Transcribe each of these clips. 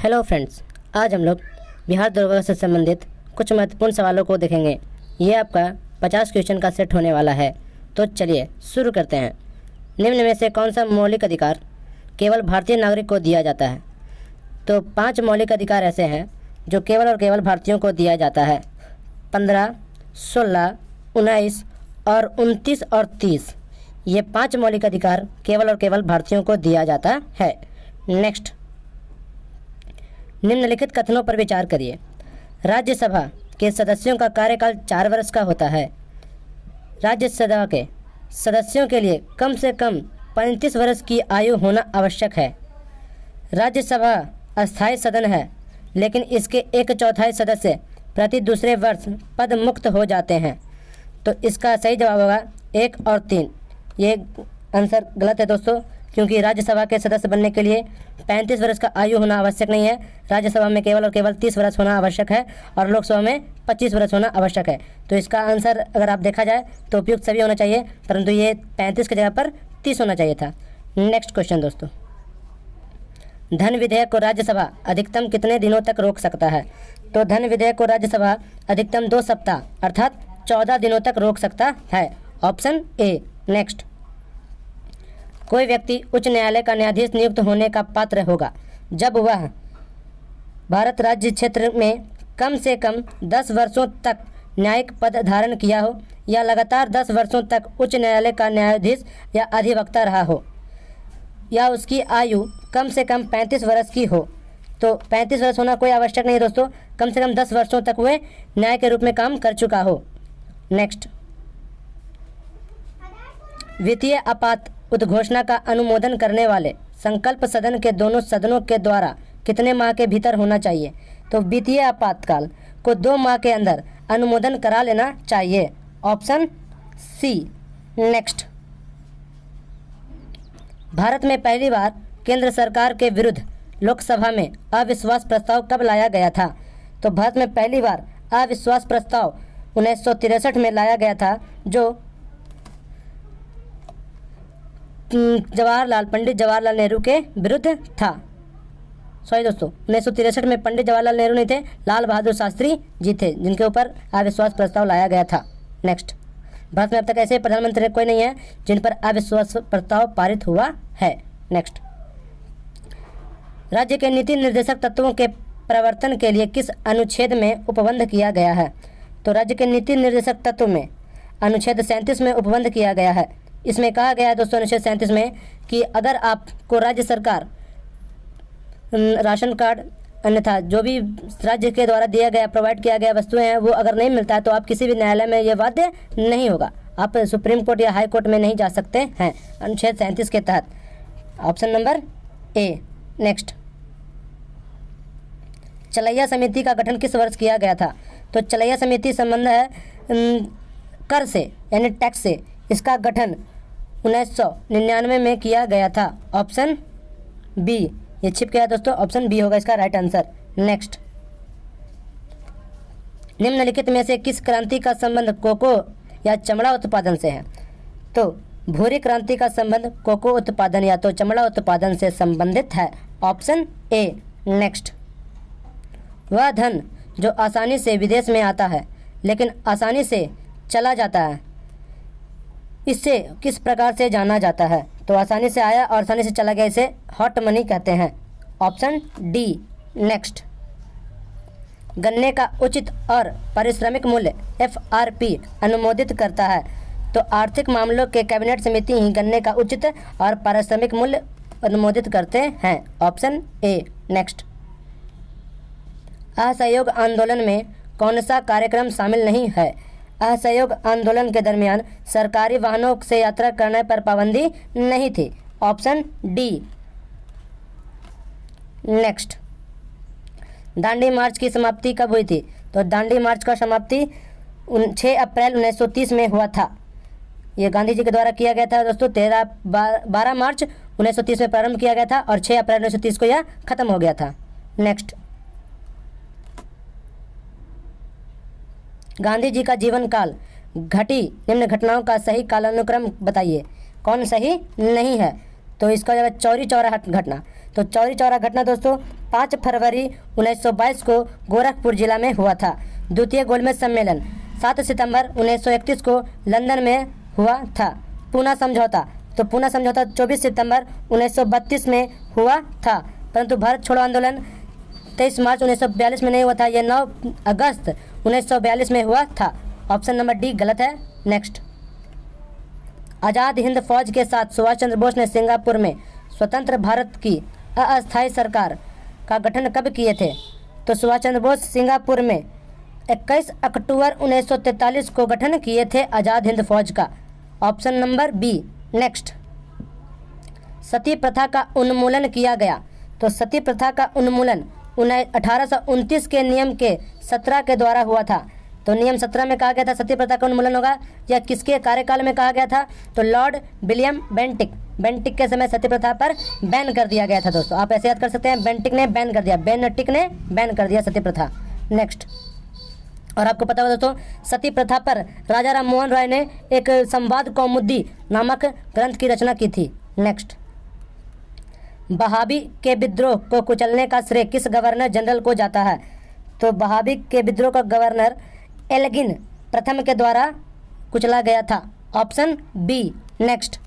Hello friends, आज हम लोग बिहार दरोगा से संबंधित कुछ महत्वपूर्ण सवालों को देखेंगे। ये आपका 50 क्वेश्चन का सेट होने वाला है। तो चलिए शुरू करते हैं। निम्न में से कौन सा मौलिक अधिकार केवल भारतीय नागरिक को दिया जाता है? तो 5 मौलिक अधिकार ऐसे हैं जो केवल और केवल भारतीयों को दिया जाता है। 15, 16, 19 और 29 और 30, ये 5 मौलिक अधिकार केवल और केवल भारतीयों को दिया जाता है। नेक्स्ट, निम्नलिखित कथनों पर विचार करिए। राज्यसभा के सदस्यों का कार्यकाल 4 वर्ष का होता है। राज्यसभा के सदस्यों के लिए कम से कम 35 वर्ष की आयु होना आवश्यक है। राज्यसभा अस्थायी सदन है, लेकिन इसके 1/4 सदस्य प्रति दूसरे वर्ष पद मुक्त हो जाते हैं। तो इसका सही जवाब होगा 1 और 3। ये आंसर गलत है दोस्तों, क्योंकि राज्यसभा के सदस्य बनने के लिए 35 वर्ष का आयु होना आवश्यक नहीं है। राज्यसभा में केवल और केवल 30 वर्ष होना आवश्यक है और लोकसभा में 25 वर्ष होना आवश्यक है। तो इसका आंसर अगर आप देखा जाए तो उपयुक्त सभी होना चाहिए, परंतु ये 35 की जगह पर 30 होना चाहिए था। नेक्स्ट क्वेश्चन दोस्तों, धन विधेयक को राज्यसभा अधिकतम कितने दिनों तक रोक सकता है? तो धन विधेयक को राज्यसभा अधिकतम 2 सप्ताह अर्थात 14 दिनों तक रोक सकता है। Option A. नेक्स्ट, कोई व्यक्ति उच्च न्यायालय का न्यायाधीश नियुक्त होने का पात्र होगा जब वह भारत राज्य क्षेत्र में कम से कम 10 वर्षों तक न्यायिक पद धारण किया हो या लगातार 10 वर्षों तक उच्च न्यायालय का न्यायाधीश या अधिवक्ता रहा हो या उसकी आयु कम से कम 35 वर्ष की हो। तो 35 वर्ष होना कोई आवश्यक नहीं दोस्तों, कम से कम 10 वर्षों तक वह न्याय के रूप में काम कर चुका हो। नेक्स्ट, वित्तीय आपात उद्घोषणा का अनुमोदन करने वाले संकल्प सदन के दोनों सदनों के द्वारा कितने माह के भीतर होना चाहिए? तो वित्तीय आपातकाल को 2 माह के अंदर अनुमोदन करा लेना चाहिए। Option C. नेक्स्ट, भारत में पहली बार केंद्र सरकार के विरुद्ध लोकसभा में अविश्वास प्रस्ताव कब लाया गया था? तो भारत में पहली बार अविश्वास प्रस्ताव 1963 में लाया गया था, जो पंडित जवाहरलाल नेहरू के विरुद्ध था। सॉरी दोस्तों, 1963 में पंडित जवाहरलाल नेहरू नहीं थे, लाल बहादुर शास्त्री जी थे जिनके ऊपर अविश्वास प्रस्ताव लाया गया था। नेक्स्ट, भारत में अब तक ऐसे प्रधानमंत्री कोई नहीं है जिन पर अविश्वास प्रस्ताव पारित हुआ है। नेक्स्ट, राज्य के नीति निर्देशक तत्वों के प्रवर्तन के लिए किस अनुच्छेद में उपबंध किया गया है? तो राज्य के नीति निर्देशक तत्व में अनुच्छेद 37 में उपबंध किया गया है। इसमें कहा गया है दोस्तों अनुच्छेद 37 में कि अगर आपको राज्य सरकार राशन कार्ड अन्यथा जो भी राज्य के द्वारा दिया गया प्रोवाइड किया गया वस्तुएं हैं वो अगर नहीं मिलता है तो आप किसी भी न्यायालय में ये बाध्य नहीं होगा, आप सुप्रीम कोर्ट या हाई कोर्ट में नहीं जा सकते हैं अनुच्छेद 37 के तहत। Option number A. नेक्स्ट, चलैया समिति का गठन किस वर्ष किया गया था? तो चलैया समिति संबंध है कर से यानी टैक्स से। इसका गठन 1999 में किया गया था। Option B. ये छिप गया दोस्तों, ऑप्शन बी होगा इसका राइट आंसर। नेक्स्ट, निम्नलिखित में से किस क्रांति का संबंध कोको या चमड़ा उत्पादन से है? तो भूरी क्रांति का संबंध कोको उत्पादन या तो चमड़ा उत्पादन से संबंधित है। Option A. नेक्स्ट, वह धन जो आसानी से विदेश में आता है लेकिन आसानी से चला जाता है, इससे किस प्रकार से जाना जाता है? तो आसानी से आया और आसानी से चला गया, इसे हॉट मनी कहते हैं। Option D. नेक्स्ट, गन्ने का उचित और पारिश्रमिक मूल्य FRP अनुमोदित करता है। तो आर्थिक मामलों के कैबिनेट समिति ही गन्ने का उचित और पारिश्रमिक मूल्य अनुमोदित करते हैं। Option A. नेक्स्ट, असहयोग आंदोलन में कौन सा कार्यक्रम शामिल नहीं है? असहयोग आंदोलन के दरमियान सरकारी वाहनों से यात्रा करने पर पाबंदी नहीं थी। Option D. नेक्स्ट, दांडी मार्च की समाप्ति कब हुई थी? तो दांडी मार्च का समाप्ति 6 अप्रैल 1930 में हुआ था। ये गांधी जी के द्वारा किया गया था दोस्तों। 12 मार्च 1930 में प्रारंभ किया गया था और 6 अप्रैल 1930 को यह खत्म हो गया था। नेक्स्ट, गांधी जी का जीवन काल घटी निम्न घटनाओं का सही कालानुक्रम बताइए। कौन सही नहीं है? तो इसका हो जाएगा चौरी चौरा घटना। तो चौरी चौरा घटना दोस्तों 5 फरवरी 1922 को गोरखपुर जिला में हुआ था। द्वितीय गोलमेज सम्मेलन 7 सितंबर 1931 को लंदन में हुआ था। पूना समझौता, तो पूना समझौता 24 सितंबर 1932 में हुआ था, परंतु भारत छोड़ो आंदोलन 23 मार्च 1942 में नहीं हुआ था, यह 9 अगस्त 1942 में हुआ था। ऑप्शन नंबर डी गलत है। नेक्स्ट, आज़ाद हिंद फौज के साथ सुभाष चंद्र बोस ने सिंगापुर में स्वतंत्र भारत की अस्थायी सरकार का गठन कब किए थे? तो सुभाष चंद्र बोस सिंगापुर में 21 अक्टूबर 1943 को गठन किए थे आज़ाद हिंद फौज का। Option number B. नेक्स्ट, सती प्रथा का उन्मूलन किया गया। तो सती प्रथा का उन्मूलन 1829 के नियम के 17 के द्वारा हुआ था। तो नियम 17 में कहा गया था सती प्रथा का उन्मूलन होगा, या किसके कार्यकाल में कहा गया था? तो लॉर्ड विलियम बेंटिक के समय सती प्रथा पर बैन कर दिया गया था दोस्तों। आप ऐसे याद कर सकते हैं, बेंटिक ने बैन कर दिया, बेंटिक ने बैन कर दिया सती प्रथा। नेक्स्ट, और आपको पता होगा दोस्तों सती प्रथा पर राजा राम मोहन राय ने एक संवाद कौमुदी नामक ग्रंथ की रचना की थी। नेक्स्ट, बहावी के विद्रोह को कुचलने का श्रेय किस गवर्नर जनरल को जाता है? तो बहावी के विद्रोह का गवर्नर एल्गिन प्रथम के द्वारा कुचला गया था। Option B. नेक्स्ट,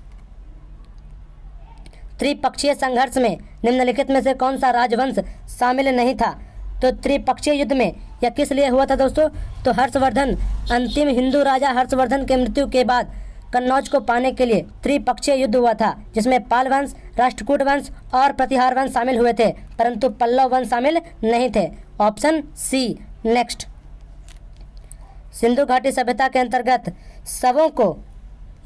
त्रिपक्षीय संघर्ष में निम्नलिखित में से कौन सा राजवंश शामिल नहीं था? तो त्रिपक्षीय युद्ध में यह किस लिए हुआ था दोस्तों? तो हर्षवर्धन, अंतिम हिंदू राजा हर्षवर्धन के मृत्यु के बाद कन्नौज को पाने के लिए त्रिपक्षीय युद्ध हुआ था, जिसमें पाल वंश, राष्ट्रकूट वंश और प्रतिहार वंश शामिल हुए थे, परंतु पल्लव वंश शामिल नहीं थे। Option C. नेक्स्ट, सिंधु घाटी सभ्यता के अंतर्गत शवों को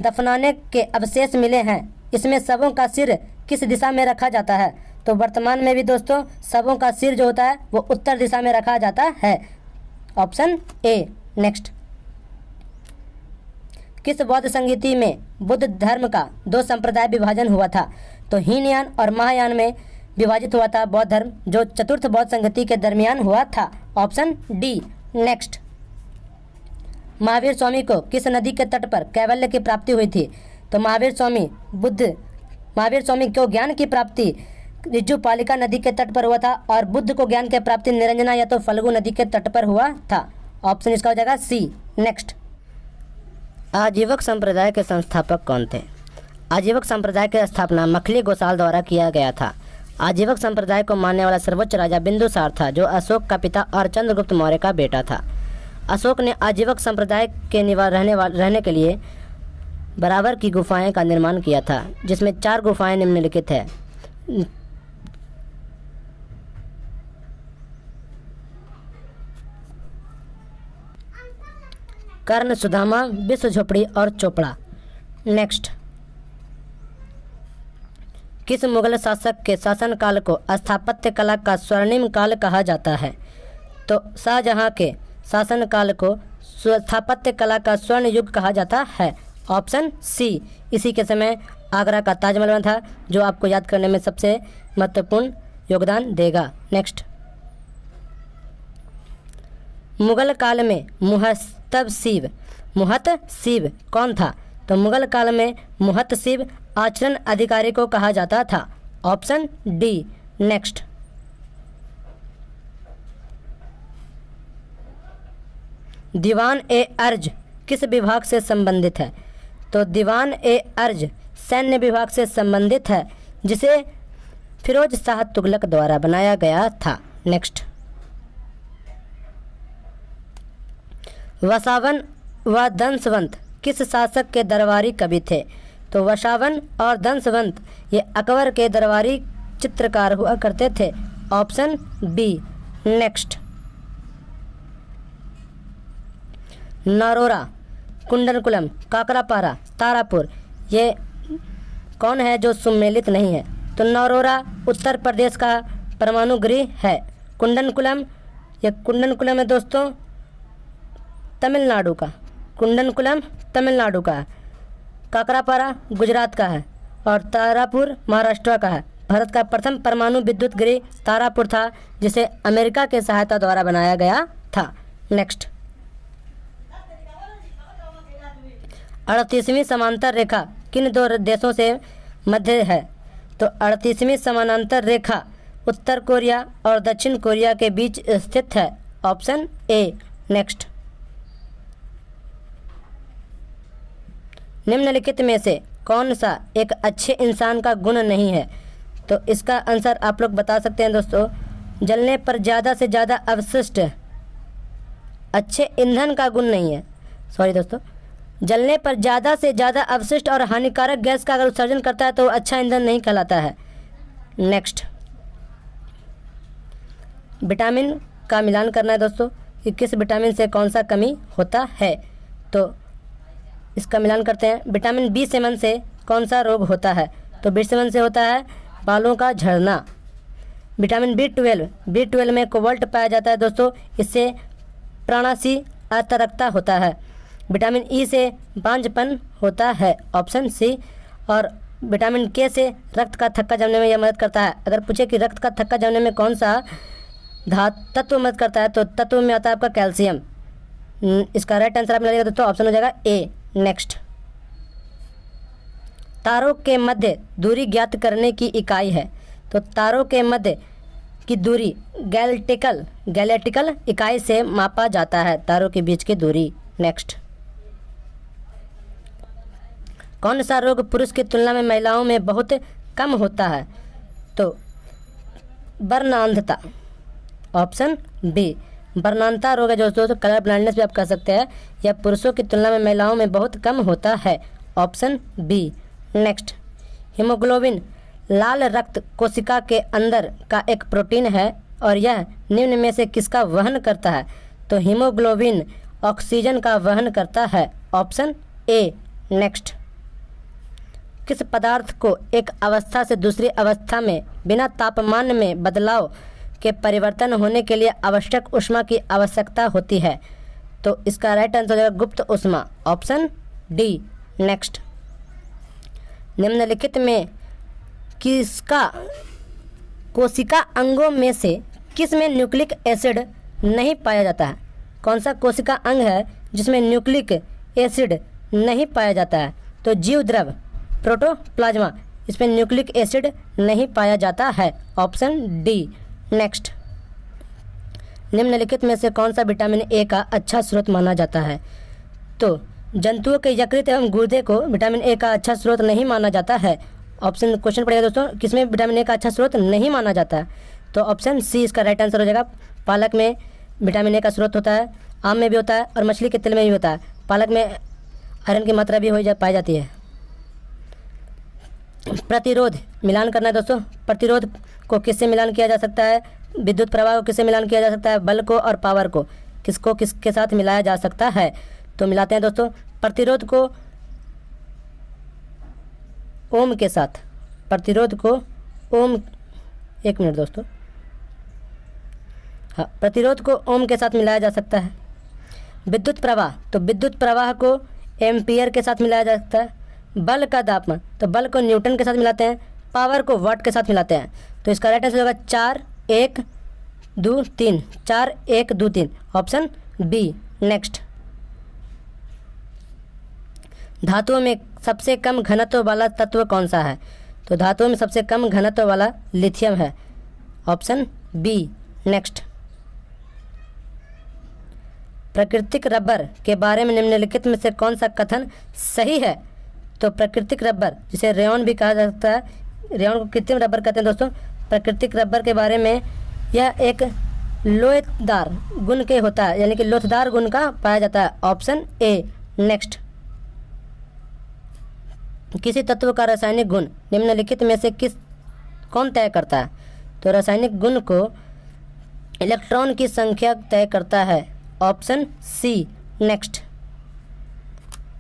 दफनाने के अवशेष मिले हैं, इसमें शवों का सिर किस दिशा में रखा जाता है? तो वर्तमान में भी दोस्तों शवों का सिर जो होता है वो उत्तर दिशा में रखा जाता है। Option A. नेक्स्ट, किस बौद्ध संगीति में बुद्ध धर्म का 2 संप्रदाय विभाजन हुआ था? तो हीनयान और महायान में विभाजित हुआ था बौद्ध धर्म, जो चतुर्थ बौद्ध संगति के दरमियान हुआ था। Option D. Next, Mahavir Swami को किस नदी के तट पर कैवल्य की प्राप्ति हुई थी? तो महावीर स्वामी को ज्ञान की प्राप्ति रिज्जुपालिका नदी के तट पर हुआ था, और बुद्ध को ज्ञान की प्राप्ति निरंजना या तो फल्गु नदी के तट पर हुआ था। ऑप्शन इसका हो जाएगा सी। नेक्स्ट, आजीवक संप्रदाय के संस्थापक कौन थे? आजीवक संप्रदाय की स्थापना मखली गोसाल द्वारा किया गया था। आजीवक संप्रदाय को मानने वाला सर्वोच्च राजा बिंदुसार था, जो अशोक का पिता और चंद्रगुप्त मौर्य का बेटा था। अशोक ने आजीवक संप्रदाय के रहने के लिए बराबर की गुफाएं का निर्माण किया था, जिसमें 4 गुफाएं निम्नलिखित है। कर्ण, सुदामा, विश्व झोपड़ी और चोपड़ा। नेक्स्ट, किस मुगल शासक के शासनकाल को स्थापत्य कला का स्वर्णिम काल कहा जाता है? तो शाहजहां के शासनकाल को स्थापत्य कला का स्वर्ण युग कहा जाता है। Option C. इसी के समय आगरा का ताजमहल बना था, जो आपको याद करने में सबसे महत्वपूर्ण योगदान देगा। नेक्स्ट, मुगल काल में मुहतसिब कौन था? तो मुगल काल में मुहतसिब आचरण अधिकारी को कहा जाता था। Option D. नेक्स्ट, दीवान ए अर्ज किस विभाग से संबंधित है? तो दीवान ए अर्ज सैन्य विभाग से संबंधित है, जिसे फिरोज शाह तुगलक द्वारा बनाया गया था। नेक्स्ट, वसावन व दंसवंत किस शासक के दरबारी कवि थे? तो वसावन और दंसवंत ये अकबर के दरबारी चित्रकार हुआ करते थे। Option B. Next, Narora, Kudankulam, Kakrapar, Tarapur ये कौन है जो सम्मिलित नहीं है? तो नरोरा उत्तर प्रदेश का परमाणु गृह है। कुंडनकुलम है दोस्तों तमिलनाडु का, कुंडनकुलम तमिलनाडु का है। काकरापारा गुजरात का है और तारापुर महाराष्ट्र का है। भारत का प्रथम परमाणु विद्युत गृह तारापुर था, जिसे अमेरिका के सहायता द्वारा बनाया गया था। नेक्स्ट, 38वीं समांतर रेखा किन 2 देशों से मध्य है? तो 38वीं समानांतर रेखा उत्तर कोरिया और दक्षिण कोरिया के बीच स्थित है। Option A. नेक्स्ट, निम्नलिखित में से कौन सा एक अच्छे इंसान का गुण नहीं है? तो इसका आंसर आप लोग बता सकते हैं दोस्तों। जलने पर ज़्यादा से ज़्यादा अवशिष्ट अच्छे ईंधन का गुण नहीं है। सॉरी दोस्तों, जलने पर ज़्यादा से ज़्यादा अवशिष्ट और हानिकारक गैस का अगर उत्सर्जन करता है तो अच्छा ईंधन नहीं कहलाता है। नेक्स्ट, विटामिन का मिलान करना है दोस्तों कि किस विटामिन से कौन सा कमी होता है। तो इसका मिलान करते हैं। विटामिन बी सेवन से कौन सा रोग होता है? तो बी सेवन से होता है बालों का झड़ना। विटामिन बी12 में कोबाल्ट पाया जाता है दोस्तों, इससे प्राणाशी अतरकता होता है। विटामिन ई से बांझपन होता है। Option C. और विटामिन के से रक्त का थक्का जमने में यह मदद करता है। अगर पूछे कि रक्त का थक्का जमने में कौन सा तत्व मदद करता है तो तत्व में आता है आपका कैल्शियम। इसका राइट आंसर आप मिलाइएगा दोस्तों, ऑप्शन हो जाएगा ए। नेक्स्ट, तारों के मध्य दूरी ज्ञात करने की इकाई है। तो तारों के मध्य की दूरी गैलेक्टिकल इकाई से मापा जाता है, तारों के बीच की दूरी। नेक्स्ट, कौन सा रोग पुरुष की तुलना में महिलाओं में बहुत कम होता है? तो वर्णांधता। Option B. वर्णांधता रोग है जो दोस्तों, कलर ब्लाइंडनेस भी आप कह सकते हैं, यह पुरुषों की तुलना में महिलाओं में बहुत कम होता है। Option B. नेक्स्ट, हीमोग्लोबिन लाल रक्त कोशिका के अंदर का एक प्रोटीन है और यह निम्न में से किसका वहन करता है? तो हीमोग्लोबिन ऑक्सीजन का वहन करता है। Option A. नेक्स्ट, किस पदार्थ को एक अवस्था से दूसरी अवस्था में बिना तापमान में बदलाव के परिवर्तन होने के लिए आवश्यक ऊष्मा की आवश्यकता होती है? तो इसका राइट आंसर हो जाएगा गुप्त ऊष्मा। Option D. नेक्स्ट, निम्नलिखित में कोशिका अंगों में से किस में न्यूक्लिक एसिड नहीं पाया जाता है? कौन सा कोशिका अंग है जिसमें न्यूक्लिक एसिड नहीं पाया जाता है? तो जीव द्रव प्रोटोप्लाज्मा, इसमें न्यूक्लिक एसिड नहीं पाया जाता है। Option D. नेक्स्ट, निम्नलिखित में से कौन सा विटामिन ए का अच्छा स्रोत माना जाता है? तो जंतुओं के यकृत एवं गुर्दे को विटामिन ए का अच्छा स्रोत नहीं माना जाता है। ऑप्शन क्वेश्चन पड़ेगा दोस्तों, किसमें विटामिन ए का अच्छा स्रोत नहीं माना जाता है? तो ऑप्शन सी इसका राइट आंसर हो जाएगा। पालक में विटामिन ए का स्रोत होता है, आम में भी होता है और मछली के तेल में भी होता है। पालक में आयरन की मात्रा भी पाई जाती है। प्रतिरोध मिलान करना है दोस्तों। प्रतिरोध को किससे मिलान किया जा सकता है? विद्युत प्रवाह को किससे मिलान किया जा सकता है? बल को और पावर को किसके साथ मिलाया जा सकता है? तो मिलाते हैं दोस्तों। प्रतिरोध को ओम के साथ, प्रतिरोध को ओम, एक मिनट दोस्तों, हाँ, प्रतिरोध को ओम के साथ मिलाया जा सकता है। विद्युत प्रवाह, तो विद्युत प्रवाह को एम्पियर के साथ मिलाया जा सकता है। बल का तापमान, तो बल को न्यूटन के साथ मिलाते हैं। पावर को वाट के साथ मिलाते हैं। तो इसका राइट आंसर होगा 4 1 2 3, 4 1 2 3, ऑप्शन बी। नेक्स्ट, धातुओं में सबसे कम घनत्व वाला तत्व कौन सा है? तो धातुओं में सबसे कम घनत्व वाला लिथियम है। Option B. नेक्स्ट, प्राकृतिक रबर के बारे में निम्नलिखित में से कौन सा कथन सही है? तो प्राकृतिक रबर, जिसे रेयॉन भी कहा जा सकता है, रेयॉन को कृत्रिम रबर कहते हैं दोस्तों। प्राकृतिक रबर के बारे में यह एक लोहेदार गुण के होता है, यानी कि लोथदार गुण का पाया जाता है। Option A. नेक्स्ट, किसी तत्व का रासायनिक गुण निम्नलिखित में से कौन तय करता है? तो रासायनिक गुण को इलेक्ट्रॉन की संख्या तय करता है। ऑप्शन सी। नेक्स्ट,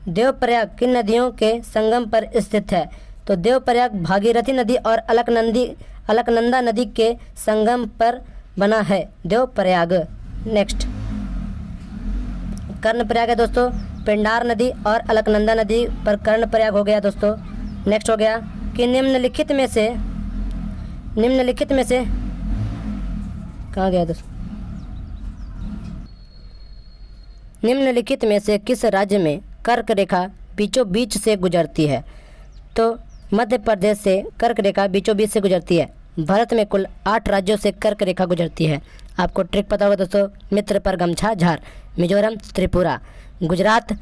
देवप्रयाग किन नदियों के संगम पर स्थित है? तो देवप्रयाग भागीरथी नदी और अलकनंदा नदी के संगम पर बना है देवप्रयाग। नेक्स्ट, कर्णप्रयाग है दोस्तों, पिंडार नदी और अलकनंदा नदी पर कर्णप्रयाग हो गया दोस्तों। नेक्स्ट हो गया कि निम्नलिखित में से कहाँ गया दोस्तों? निम्नलिखित में से किस राज्य में कर्क रेखा बीचों बीच से गुजरती है? तो मध्य प्रदेश से कर्क रेखा बीचों बीच से गुजरती है। भारत में कुल 8 राज्यों से कर्क रेखा गुजरती है। आपको ट्रिक पता होगा दोस्तों, मित्र पर गमछा झार। मिजोरम, त्रिपुरा, गुजरात,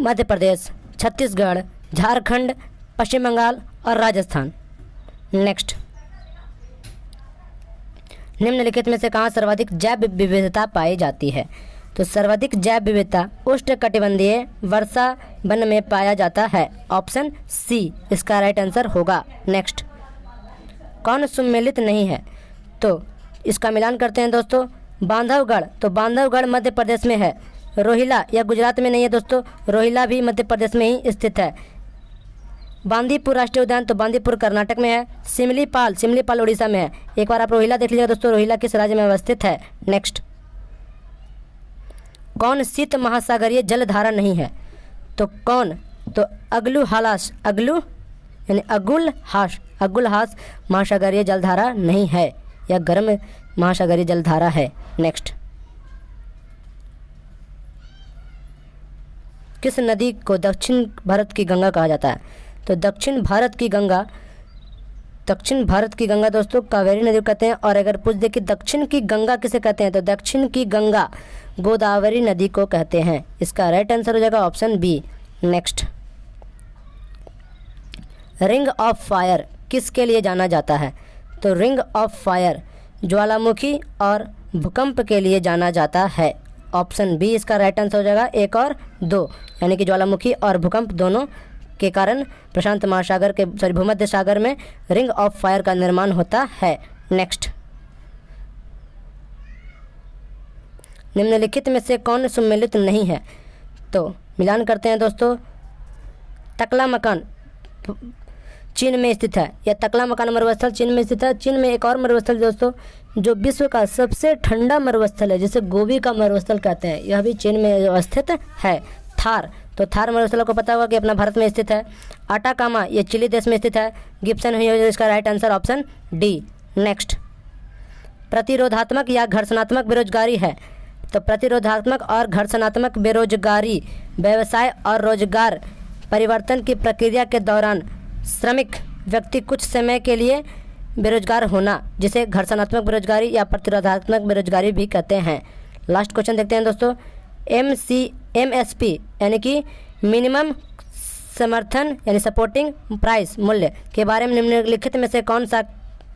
मध्य प्रदेश, छत्तीसगढ़, झारखंड, पश्चिम बंगाल और राजस्थान। नेक्स्ट, निम्नलिखित में से कहाँ सर्वाधिक जैव विविधता पाई जाती है? तो सर्वाधिक जैव विविधता उष्णकटिबंधीय वर्षा वन में पाया जाता है। ऑप्शन सी इसका राइट आंसर होगा। नेक्स्ट, कौन सुमेलित नहीं है? तो इसका मिलान करते हैं दोस्तों। बांधवगढ़, तो बांधवगढ़ मध्य प्रदेश में है। रोहिला यह गुजरात में नहीं है दोस्तों, रोहिला भी मध्य प्रदेश में ही स्थित है। बांदीपुर राष्ट्रीय उद्यान, तो बांदीपुर कर्नाटक में है। सिमलीपाल उड़ीसा में है। एक बार आप रोहिला देख लीजिएगा दोस्तों, रोहिला किस राज्य में अवस्थित है। नेक्स्ट, कौन शीत महासागरीय जलधारा नहीं है? तो कौन? तो अगुलहास महासागरीय जलधारा नहीं है, यह गर्म महासागरीय जलधारा है। नेक्स्ट, किस नदी को दक्षिण भारत की गंगा कहा जाता है? तो दक्षिण भारत की गंगा दोस्तों कावेरी नदी को कहते हैं। और अगर पूछ दे कि दक्षिण की गंगा किसे कहते हैं, तो दक्षिण की गंगा गोदावरी नदी को कहते हैं। इसका राइट आंसर हो जाएगा option B. Next, ring of fire किसके लिए जाना जाता है? तो रिंग ऑफ फायर ज्वालामुखी और भूकंप के लिए जाना जाता है। ऑप्शन बी इसका राइट आंसर हो जाएगा, 1 और 2, यानी कि ज्वालामुखी और भूकंप दोनों के कारण प्रशांत महासागर के भूमध्य सागर में रिंग ऑफ फायर का निर्माण होता है। नेक्स्ट, निम्नलिखित में से कौन सुमेलित नहीं है? तो मिलान करते हैं दोस्तों। तकलामकान चीन में स्थित है। यह तकलामकान मरुस्थल चीन में स्थित है। चीन में एक और मरुस्थल दोस्तों जो विश्व का सबसे ठंडा मरुस्थल है, जिसे गोबी का मरुस्थल कहते हैं, यह भी चीन में अवस्थित है। थार, तो थार मरुस्थल को पता होगा कि अपना भारत में स्थित है। आटाकामा ये चिली देश में स्थित है। गिब्सन हुई है, इसका right answer option D. Next, प्रतिरोधात्मक या घर्षणात्मक बेरोजगारी है। तो प्रतिरोधात्मक और घर्षणात्मक बेरोजगारी व्यवसाय और रोजगार परिवर्तन की प्रक्रिया के दौरान श्रमिक व्यक्ति कुछ समय के लिए बेरोजगार होना, जिसे घर्षणात्मक बेरोजगारी या प्रतिरोधात्मक बेरोजगारी भी कहते हैं। लास्ट क्वेश्चन देखते हैं दोस्तों। MSP यानी कि मिनिमम समर्थन यानी सपोर्टिंग प्राइस मूल्य के बारे में निम्नलिखित में से कौन सा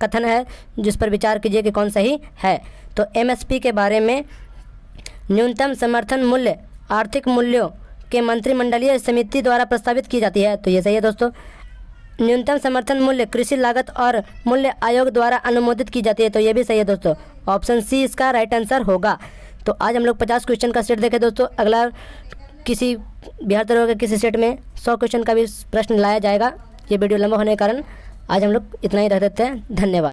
कथन है जिस पर विचार कीजिए कि कौन सही है? तो MSP के बारे में न्यूनतम समर्थन मूल्य आर्थिक मूल्यों के मंत्रिमंडलीय समिति द्वारा प्रस्तावित की जाती है, तो ये सही है दोस्तों। न्यूनतम समर्थन मूल्य कृषि लागत और मूल्य आयोग द्वारा अनुमोदित की जाती है, तो ये भी सही है दोस्तों। ऑप्शन सी इसका राइट आंसर होगा। तो आज हम लोग 50 क्वेश्चन का सेट देखे दोस्तों। अगला किसी बिहार तरह के किसी सेट में 100 क्वेश्चन का भी प्रश्न लाया जाएगा। ये वीडियो लंबा होने के कारण आज हम लोग इतना ही रख देते हैं। धन्यवाद।